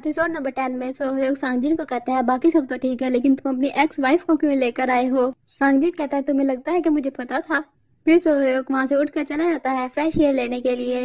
Episode number 10 में सोहयोग सांगजिन को कहता है बाकी सब तो ठीक है लेकिन तुम अपनी एक्स वाइफ को क्यों लेकर आए हो। सांगजिन कहता है तुम्हें लगता है कि मुझे पता था। फिर सोहयोग वहाँ से उठकर चला जाता है फ्रेश एयर लेने के लिए।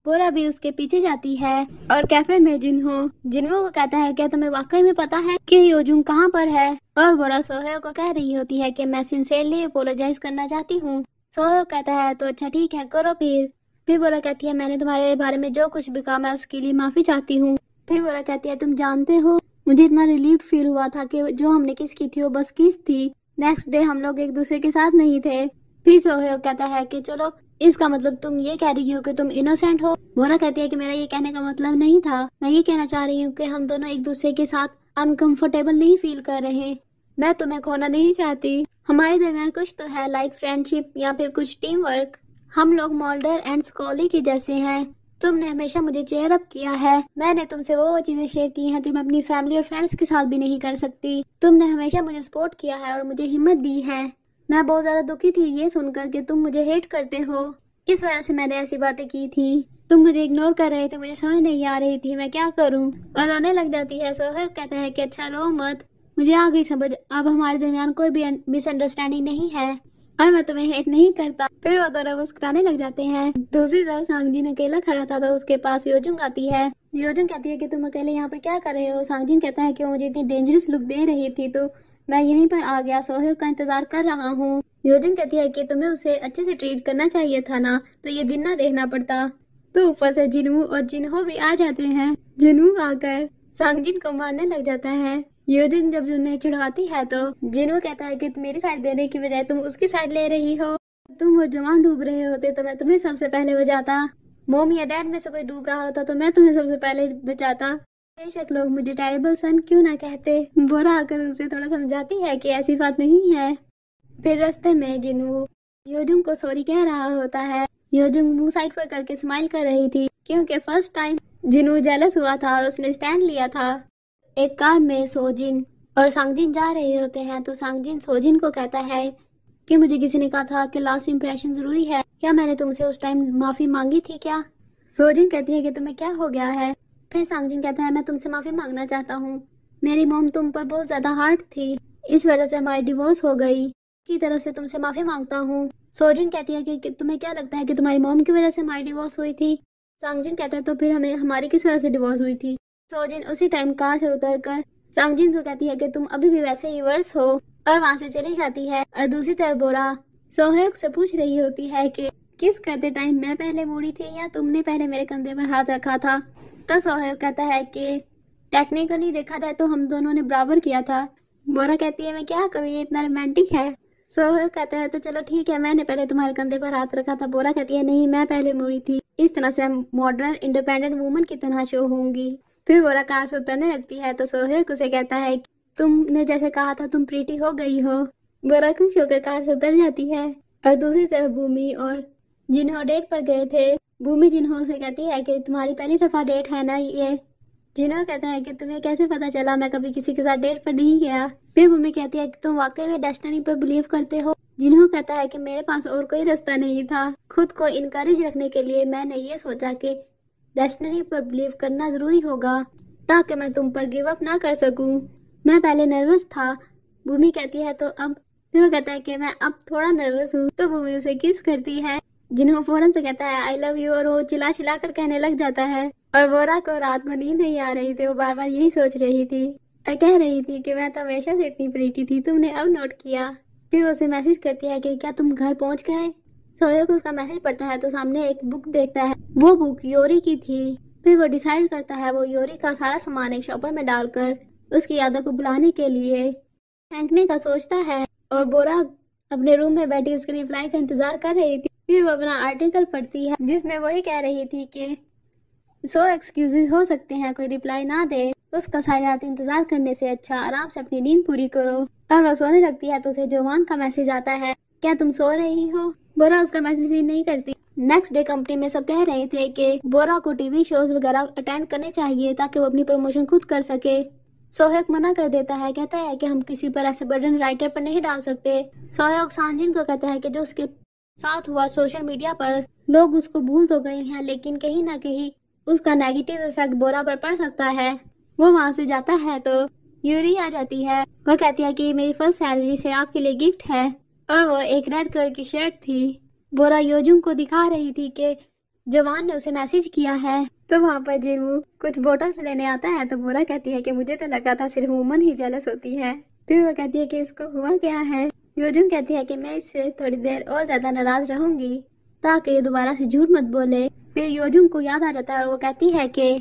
बोरा भी उसके पीछे जाती है और कैफे में जिन्हो को कहता है क्या तुम्हें वाकई में पता है कि योजुंग कहाँ पर है। और बोरा सोहयोग को कह रही होती है कि मैं सिंसियरली अपोलोजाइज करना चाहती हूँ। सोहयोग कहता है तो अच्छा ठीक है करो। फिर बोरा कहती है मैंने तुम्हारे बारे में जो कुछ भी कहा मैं उसके लिए माफी चाहती हूँ। फिर बोरा कहती है तुम जानते हो मुझे इतना रिलीफ फील हुआ था कि जो हमने किस की थी वो बस किस थी। नेक्स्ट डे हम लोग एक दूसरे के साथ नहीं थे। फिर सोहयोग कहता है कि चलो इसका मतलब तुम ये कह रही हो कि तुम इनोसेंट हो। बोरा कहती है कि मेरा ये कहने का मतलब नहीं था, मैं ये कहना चाह रही हूँ कि हम दोनों एक दूसरे के साथ अनकंफर्टेबल नहीं फील कर रहे। मैं तुम्हें खोना नहीं चाहती। हमारे दरमियान कुछ तो है लाइक फ्रेंडशिप या फिर कुछ टीम वर्क। हम लोग मोल्डर एंड स्कॉली के जैसे हैं। तुमने हमेशा मुझे चेयर अप किया है। मैंने तुमसे वो चीजें शेयर की हैं जो मैं अपनी फैमिली और फ्रेंड्स के साथ भी नहीं कर सकती। तुमने हमेशा मुझे सपोर्ट किया है और मुझे हिम्मत दी है। मैं बहुत ज्यादा दुखी थी ये सुनकर कि तुम मुझे हेट करते हो। इस वजह से मैंने ऐसी बातें की थी। तुम मुझे इग्नोर कर रहे थे, मुझे समझ नहीं आ रही थी मैं क्या करूं। और रोने लग जाती है। सोहयोग कहता है कि अच्छा रो मत, मुझे आ गई समझ, अब हमारे दरमियान कोई भी मिसअंडरस्टैंडिंग नहीं है और मैं तुम्हें हेट नहीं करता। फिर वो दोनों मुस्कुराने लग जाते हैं। दूसरी तरफ सांगजिन अकेला खड़ा था तो उसके पास योजुंग आती है। योजुंग कहती है कि तुम अकेले यहाँ पर क्या कर रहे हो। सांगजिन कहता है कि वो मुझे इतनी डेंजरस लुक दे रही थी तो मैं यहीं पर आ गया, सोहयोग का इंतजार कर रहा हूँ। योजुंग कहती है कि तुम्हें उसे अच्छे से ट्रीट करना चाहिए था ना, तो ये दिन ना देखना पड़ता। तो ऊपर से जिन्हू और जिन्हो भी आ जाते हैं। जिन्हू आकर सांगजिन को मारने लग जाता है। योजुंग जब उन्हें चिढ़ाती है तो जिन्हो कहता है कि तुम मेरी साइड देने की बजाय तुम उसकी साइड ले रही हो। तुम वो जवान डूब रहे होते तो मैं तुम्हें सबसे पहले बचाता। मॉम या डैड में से कोई डूब रहा होता तो मैं तुम्हें सबसे पहले बचाता। बेशक लोग मुझे टेरिबल सन क्यों ना कहते। बोरा आकर उसे थोड़ा समझाती है कि ऐसी बात नहीं है। फिर रास्ते में जिन्हू योजुंग को सॉरी कह रहा होता है। योजुंग मुंह साइड पर करके स्माइल कर रही थी क्योंकि फर्स्ट टाइम जिन्हू जेलस हुआ था और उसने स्टैंड लिया था। एक कार में सोजिन और सांगजिन जा रहे होते हैं तो सांगजिन सोजिन को कहता है कि मुझे किसी ने कहा था कि लास्ट इंप्रेशन जरूरी है, क्या मैंने तुमसे उस टाइम माफी मांगी थी क्या। सोजिन कहती है कि तुम्हें क्या हो गया है। फिर सांगजिन कहता है मैं तुमसे माफी मांगना चाहता हूँ, मेरी मॉम तुम पर बहुत ज्यादा हार्ड थी, इस वजह से हमारी डिवोर्स हो गई, की तरफ से तुमसे माफी मांगता हूँ। सोजिन कहती है कि तुम्हें क्या लगता है कि तुम्हारी मॉम की वजह से हमारी डिवोर्स हुई थी। सांगजिन कहता है तो फिर हमारी किस वजह से डिवोर्स हुई थी। सोजिन उसी टाइम कार से उतरकर सांगजिन को कहती है कि तुम अभी भी वैसे ही वर्स हो और वहाँ से चली जाती है। और दूसरी तरफ बोरा सोहयोग से पूछ रही होती है कि किस करते टाइम मैं पहले मुड़ी थी या तुमने पहले मेरे कंधे पर हाथ रखा था। तो सोहयोग कहता है कि टेक्निकली देखा जाए तो हम दोनों ने बराबर किया था। बोरा कहती है मैं क्या करूँ, ये इतना रोमांटिक है। सोहयोग कहता है तो चलो ठीक है, मैंने पहले तुम्हारे कंधे पर हाथ रखा था। बोरा कहती है नहीं, मैं पहले मुड़ी थी, इस तरह से मॉडर्न इंडिपेंडेंट वुमन की तरह शो होंगी। फिर बोरा कार से उतरने लगती है तो सोहयोग उसे कहता है तुमने जैसे कहा था तुम प्रीटी हो गई हो। बोरा खुश होकर कार से उतर जाती है। और दूसरी तरफ भूमि और जिन्हो डेट पर गए थे। भूमि जिन्हो से कहती है कि तुम्हारी पहली दफा डेट है ना ये। जिन्हो कहता है कि तुम्हें कैसे पता चला, मैं कभी किसी के साथ डेट पर नहीं गया। फिर भूमि कहती है कि तुम वाकई में डेस्टिनी पर बिलीव करते हो। जिन्हो कहता है कि मेरे पास और कोई रास्ता नहीं था। खुद को इनकरेज रखने के लिए मैंने ये सोचा कि डेस्टिनी पर बिलीव करना जरूरी होगा ताकि मैं तुम पर गिव अप ना कर सकूं। मैं पहले नर्वस था। भूमि कहती है तो अब। फिर वो कहता है कि मैं अब थोड़ा नर्वस हूँ। तो भूमि उसे किस करती है। जिन्हों फौरन से कहता है आई लव यू और वो चिल्ला चिल्ला कर कहने लग जाता है। और बोरा को रात को नींद नहीं आ रही थी, वो बार बार यही सोच रही थी और कह रही थी कि मैं तो हमेशा से इतनी प्रीटी थी, तुमने अब नोट किया। फिर उसे मैसेज करती है कि क्या तुम घर पहुंच गए। सोहयोग उसका मैसेज पढ़ता है तो सामने एक बुक देखता है, वो बुक योरी की थी। फिर वो डिसाइड करता है वो योरी का सारा सामान एक शॉपर में डालकर उसकी यादों को बुलाने के लिए फेंकने का सोचता है। और बोरा अपने रूम में बैठी उसके रिप्लाई का इंतजार कर रही थी। फिर वो अपना आर्टिकल पढ़ती है जिसमें वही कह रही थी कि सो एक्सक्यूजेस हो सकते हैं कोई रिप्लाई ना दे, उसका सारी रात इंतजार करने से अच्छा आराम से अपनी नींद पूरी करो। और वो सोने लगती है तो उसे जोवान का मैसेज आता है, क्या तुम सो रही हो। बोरा उसका मैसेज ही नहीं करती। नेक्स्ट डे कंपनी में सब कह रहे थे कि बोरा को टीवी शोज वगैरह अटेंड करने चाहिए ताकि वो अपनी प्रमोशन खुद कर सके। सोहयोग मना कर देता है, कहता है कि हम किसी पर ऐसे बर्डन राइटर पर नहीं डाल सकते। सोहयोग सांजिन को कहता है कि जो उसके साथ हुआ सोशल मीडिया पर लोग उसको भूल तो गए हैं लेकिन कहीं ना कहीं उसका नेगेटिव इफेक्ट बोरा पर पड़ सकता है। وہ وہاں سے جاتا ہے تو یوری آ جاتی ہے. وہ کہتی ہے کہ یہ میری فرسٹ سیلری سے آپ کے لیے گفٹ ہے، اور وہ ایک ریڈ کلر کی شرٹ تھی. بورا یوجنگ کو دکھا رہی تھی کہ جوان نے اسے میسج کیا ہے. تو وہاں پر جنوو کچھ بوٹلز لینے آتا ہے تو بورا کہتی ہے کہ مجھے تو لگا تھا صرف وومن ہی جیلس ہوتی ہے. پھر وہ کہتی ہے کہ اس کو ہوا کیا ہے. یوجنگ کہتی ہے کہ میں اس سے تھوڑی دیر اور زیادہ ناراض رہوں گی تاکہ یہ دوبارہ سے جھوٹ مت بولے. پھر یوجنگ کو یاد آ جاتا ہے اور وہ کہتی ہے کہ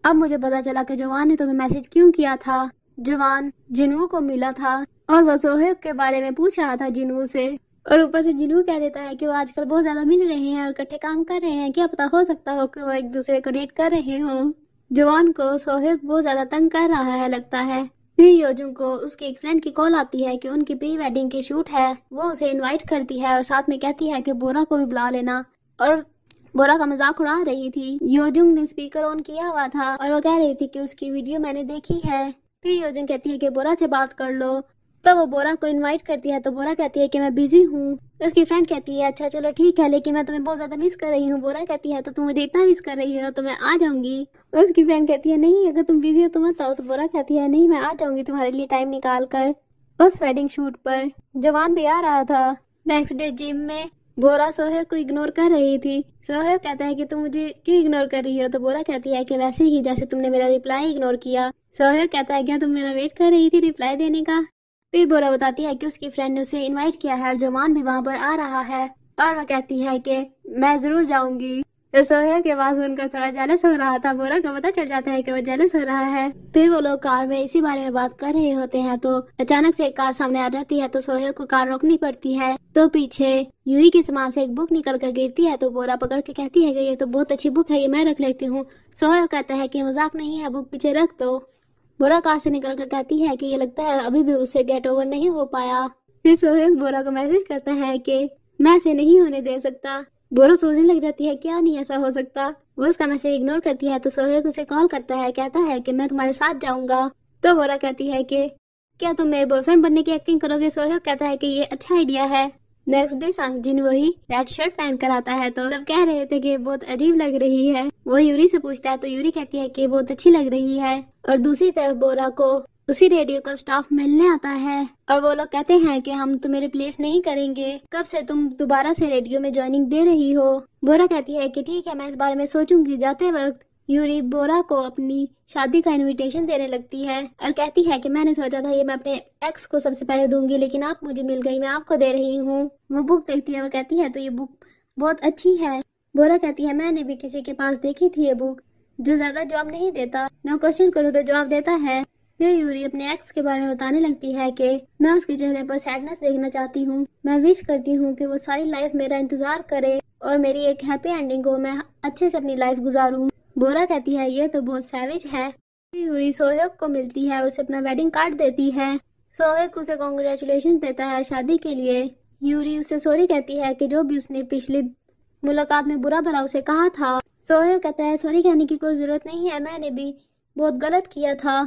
اب مجھے پتا چلا کہ جوان نے تمہیں میسج کیوں کیا تھا. جوان جنوو کو ملا تھا اور وہ سوہیب کے بارے میں پوچھ رہا تھا جنوو سے، اور اوپر سے جنوو کہہ دیتا ہے کہ وہ آج کل بہت زیادہ مل رہے ہیں اور اکٹھے کام کر رہے ہیں، کیا پتا ہو سکتا ہو کہ وہ ایک دوسرے کو ڈیٹ کر رہے ہوں. جوان کو سوہیب بہت زیادہ تنگ کر رہا ہے لگتا ہے. پھر یوجنگ کو اس کی ایک فرینڈ کی کال آتی ہے کہ ان کی پری ویڈنگ کی شوٹ ہے. وہ اسے انوائٹ کرتی ہے اور ساتھ میں کہتی ہے کہ بورا کو بھی بلا لینا، اور بورا کا مذاق اڑا رہی تھی. یوجنگ نے اسپیکر آن کیا ہوا تھا اور وہ کہہ رہی تھی کہ اس کی ویڈیو میں نے دیکھی ہے. پھر یوجنگ کہتی ہے کہ بورا سے بات کر لو. تو وہ بورا کو انوائٹ کرتی ہے تو بورا کہتی ہے کہ میں بیزی ہوں. اس کی فرینڈ کہتی ہے اچھا چلو ٹھیک ہے، لیکن میں تمہیں بہت زیادہ مس کر رہی ہوں. بورا کہتی ہے تو تم مجھے اتنا مس کر رہی ہو تو میں آ جاؤں گی. اس کی فرینڈ کہتی ہے نہیں اگر تم بیزی ہو تو مت آؤ. تو بورا کہتی ہے نہیں میں آ جاؤں گی تمہارے لیے ٹائم نکال کر. اس ویڈنگ شوٹ پر جوان بھی آ رہا تھا. نیکسٹ ڈے جم میں بورا سوہیب کو اگنور کر رہی تھی. سوہیب کہتا ہے کہ تم مجھے کیوں اگنور کر رہی ہو. تو بورا کہتی ہے کہ ویسے ہی جیسے تم نے میرا ریپلائی اگنور کیا. سوہیب کہتا ہے کیا تم میرا ویٹ کر رہی تھی ریپلائی دینے کا. پھر بورا بتاتی ہے کہ اس کی فرینڈ نے اسے انوائٹ کیا ہے اور جوان بھی وہاں پر آ رہا ہے، اور وہ کہتی ہے کہ میں ضرور جاؤں گی. سوہیب کے آواز سن کر تھوڑا جیلس ہو رہا تھا. بورا کو پتا چل جاتا ہے کہ وہ جیلس ہو رہا ہے. پھر وہ لوگ کار میں اسی بارے میں بات کر رہے ہوتے ہیں تو اچانک سے ایک کار سامنے آ جاتی ہے تو سوہیب کو کار روکنی پڑتی ہے. تو پیچھے یوری کے سامان سے ایک بک نکل کر گرتی ہے تو بورا پکڑ کے کہتی ہے کہ یہ تو بہت اچھی بک ہے، یہ میں رکھ لیتی ہوں. سوہیب کہتا ہے کہ مذاق نہیں ہے، بک پیچھے رکھ دو. بورا کار سے نکل کر کہتی ہے کہ یہ لگتا ہے ابھی بھی اسے گیٹ اوور نہیں ہو پایا. پھر سوہیب بورا کو میسج کرتا ہے کہ میں اسے نہیں ہونے دے سکتا. بورا سوچنے لگ جاتی ہے کیا نہیں ایسا ہو سکتا. وہ اس کا میسج اگنور کرتی ہے تو سوہیب اسے کال کرتا ہے، کہتا ہے کہ میں تمہارے ساتھ جاؤں گا. تو بورا کہتی ہے کہ کیا تم میرے بوائے فرینڈ بننے کی ایکٹنگ کرو گے. سوہیب کہتا ہے کہ یہ اچھا آئیڈیا ہے. نیکسٹ ڈے سانگ جن وہی ریڈ شرٹ پہن کر آتا ہے تو سب کہہ رہے تھے کہ بہت عجیب لگ رہی ہے. وہ یوری سے پوچھتا ہے تو یوری کہتی ہے کہ بہت اچھی لگ رہی ہے. اور دوسری طرف بورا کو اسی ریڈیو کا سٹاف ملنے آتا ہے اور وہ لوگ کہتے ہیں کہ ہم تمہیں ریپلیس نہیں کریں گے، کب سے تم دوبارہ سے ریڈیو میں جوائننگ دے رہی ہو. بورا کہتی ہے کہ ٹھیک ہے میں اس بارے میں سوچوں گی. جاتے وقت یوری بورا کو اپنی شادی کا انویٹیشن دینے لگتی ہے اور کہتی ہے کہ میں نے سوچا تھا یہ میں اپنے ایکس کو سب سے پہلے دوں گی، لیکن آپ مجھے مل گئی، میں آپ کو دے رہی ہوں. وہ بک دیکھتی ہے، وہ کہتی ہے تو یہ بک بہت اچھی ہے. بورا کہتی ہے میں نے بھی کسی کے پاس دیکھی تھی یہ بک جو زیادہ جواب نہیں دیتا، میں کوشچن کروں تو جواب دیتا ہے. پھر یوری اپنے ایکس کے بارے میں بتانے لگتی ہے کہ میں اس کے چہرے پر سیڈنس دیکھنا چاہتی ہوں. میں وش کرتی ہوں کہ وہ ساری لائف میرا انتظار کرے اور میری ایک ہیپی اینڈنگ ہو، میں اچھے سے اپنی لائف گزاروں. بورا کہتی ہے یہ تو بہت سیویج ہے. پھر یوری سوہیب کو ملتی ہے اور اسے اپنا ویڈنگ کارڈ دیتی ہے. سوہیب اسے کانگریچولیشن دیتا ہے شادی کے لیے. یوری اسے سوری کہتی ہے کہ جو بھی اس نے پچھلی ملاقات میں برا بھلا اسے کہا تھا. سوہیب کہتا ہے سوری کہنے کی کوئی ضرورت نہیں ہے، میں نے بھی بہت غلط کیا تھا،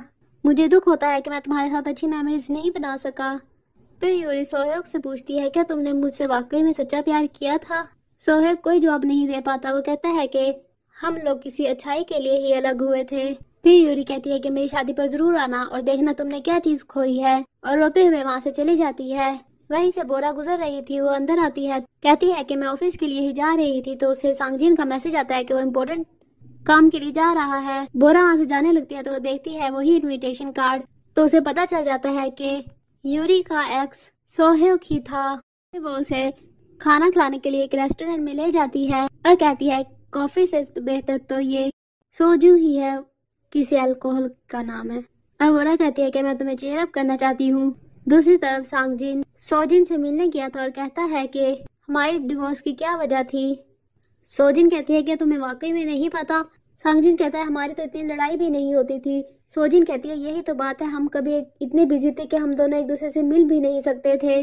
مجھے دکھ ہوتا ہے کہ میں تمہارے ساتھ اچھی میموریز نہیں بنا سکا. پھر یوری سوہیب سے پوچھتی ہے کیا تم نے مجھ سے واقعی میں سچا پیار کیا تھا. سوہیب کوئی جواب نہیں دے پاتا. وہ کہتا ہے کہ ہم لوگ کسی اچھائی کے لیے ہی الگ ہوئے تھے. پھر یوری کہتی ہے کہ میری شادی پر ضرور آنا اور دیکھنا تم نے کیا چیز کھوئی ہے، اور روتے ہوئے وہاں سے چلی جاتی ہے. وہیں سے بورا گزر رہی تھی، وہ اندر آتی ہے، کہتی ہے کہ میں آفس کے لیے ہی جا رہی تھی تو اسے سانگ جن کا میسج آتا ہے کہ وہ امپورٹنٹ کام کے لیے جا رہا ہے. بورا وہاں سے جانے لگتی ہے تو وہ دیکھتی ہے وہی انویٹیشن کارڈ تو اسے پتا چل جاتا ہے کہ یوری کا ایکس سوہیب ہی تھا. وہ اسے کھانا کھلانے کے لیے ایک ریسٹورینٹ میں لے جاتی ہے اور کہتی ہے کافی سے بہتر تو یہ سوجو ہی ہے، کسی الکوہل کا نام ہے. اور بورا کہتی ہے کہ میں تمہیں چیئر اپ کرنا چاہتی ہوں. دوسری طرف سانگ جن سوجن سے ملنے گیا تھا اور کہتا ہے کہ ہماری ڈیورس کی کیا وجہ تھی. سوجن کہتی ہے کہ تمہیں واقعی میں نہیں پتا. سانگ جن کہتا ہے ہماری تو اتنی لڑائی بھی نہیں ہوتی تھی. سوجن کہتی ہے یہی تو بات ہے، ہم کبھی اتنے بزی تھے کہ ہم دونوں ایک دوسرے سے مل بھی نہیں سکتے تھے.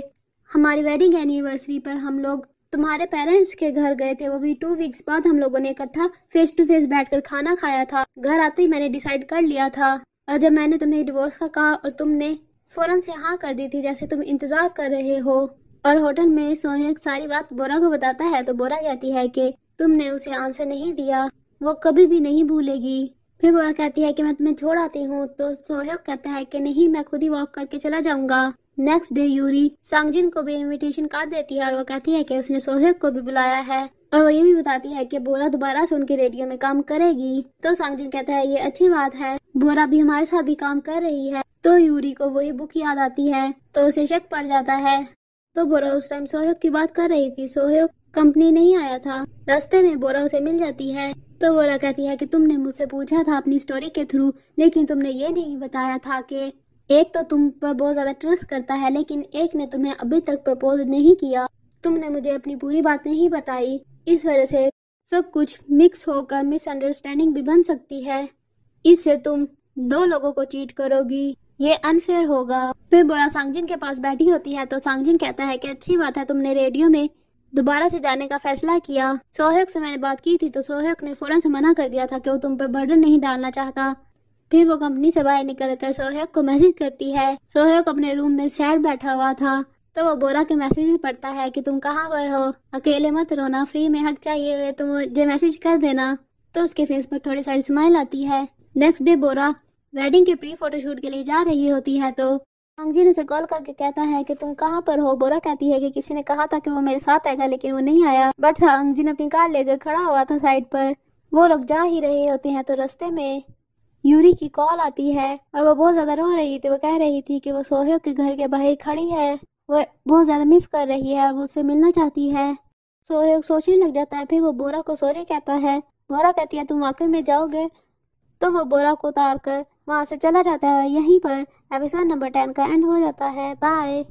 ہماری ویڈنگ اینیورسری پر ہم لوگ تمہارے پیرنٹس کے گھر گئے تھے، وہ بھی 2 ویکس بعد ہم لوگوں نے اکٹھا فیس ٹو فیس بیٹھ کر کھانا کھایا تھا. گھر آتے ہی میں نے ڈیسائیڈ کر لیا تھا، اور جب میں نے تمہیں ڈیورس کا کہا اور تم نے فوراً سے ہاں کر دی تھی جیسے تم انتظار کر رہے ہو. اور ہوٹل میں سوہیب ساری بات بورا کو بتاتا ہے تو بورا کہتی ہے کہ تم نے اسے آنسر نہیں دیا، وہ کبھی بھی نہیں بھولے گی. फिर बोरा कहती है कि मैं तुम्हें छोड़ आती हूँ, तो सोहेब कहता है कि नहीं, मैं खुद ही वॉक करके चला जाऊंगा। नेक्स्ट डे यूरी सांगजिन को भी इनविटेशन कार्ड देती है और वो कहती है कि उसने सोहेब को भी बुलाया है, और वो ये भी बताती है कि बोरा दोबारा से उनके रेडियो में काम करेगी। तो सांगजिन कहता है ये अच्छी बात है, बोरा भी हमारे साथ भी काम कर रही है। तो यूरी को वही बुक याद आती है, तो उसे शक पड़ जाता है। तो बोरा उस टाइम सोहेब की बात कर रही थी, सोहेब कंपनी नहीं आया था। रास्ते में बोरा उसे मिल जाती है। तो बोरा कहती है कि तुमने मुझसे पूछा था अपनी स्टोरी के थ्रू, लेकिन तुमने ये नहीं बताया था कि एक तो तुम पर बहुत ज्यादा ट्रस्ट करता है, लेकिन एक ने तुम्हें अभी तक प्रपोज नहीं किया। तुमने मुझे अपनी पूरी बात नहीं बताई, इस वजह से सब कुछ मिक्स होकर मिसअंडरस्टैंडिंग भी बन सकती है। इससे तुम दो लोगों को चीट करोगी, ये अनफेयर होगा। फिर बोरा सांगजिन के पास बैठी होती है, तो सांगजिन कहता है कि अच्छी बात है, तुमने रेडियो में दोबारा से जाने का फैसला किया। सोहेब से मैंने बात की थी, तो सोहेब ने फौरन से मना कर दिया था कि वो तुम पर बर्डन नहीं डालना चाहता। फिर वो कंपनी से बाहर निकलकर सोहेब को मैसेज करती है। सोहेब अपने रूम में सैड बैठा हुआ था, तो वो बोरा के मैसेज पढ़ता है कि तुम कहाँ पर हो, अकेले मत रोना, फ्री में हक चाहिए हुए तो मुझे मैसेज कर देना। तो उसके फेस पर थोड़ी सारी स्माइल आती है। नेक्स्ट डे बोरा वेडिंग के प्री फोटोशूट के लिए जा रही होती है, तो सांगजिन उसे कॉल करके कहता है कि तुम कहाँ पर हो। बोरा कहती है कि किसी ने कहा था कि वो मेरे साथ आएगा, लेकिन वो नहीं आया। बट सांगजिन अपनी कार लेकर खड़ा हुआ था साइड पर। वो लोग जा ही रहे होते हैं, तो रास्ते में यूरी की कॉल आती है और वो बहुत ज्यादा रो रही थी। वो कह रही थी कि वो सोहेब के घर के बाहर खड़ी है, वो बहुत ज्यादा मिस कर रही है और वो उससे मिलना चाहती है। सोहेब सोचने लग जाता है, फिर वो बोरा को सॉरी कहता है। बोरा कहती है तुम वाकई में जाओगे, तो वो बोरा को उतार कर वहां से चला जाता है। यहीं पर एपिसोड नंबर 10 का एंड हो जाता है। बाय।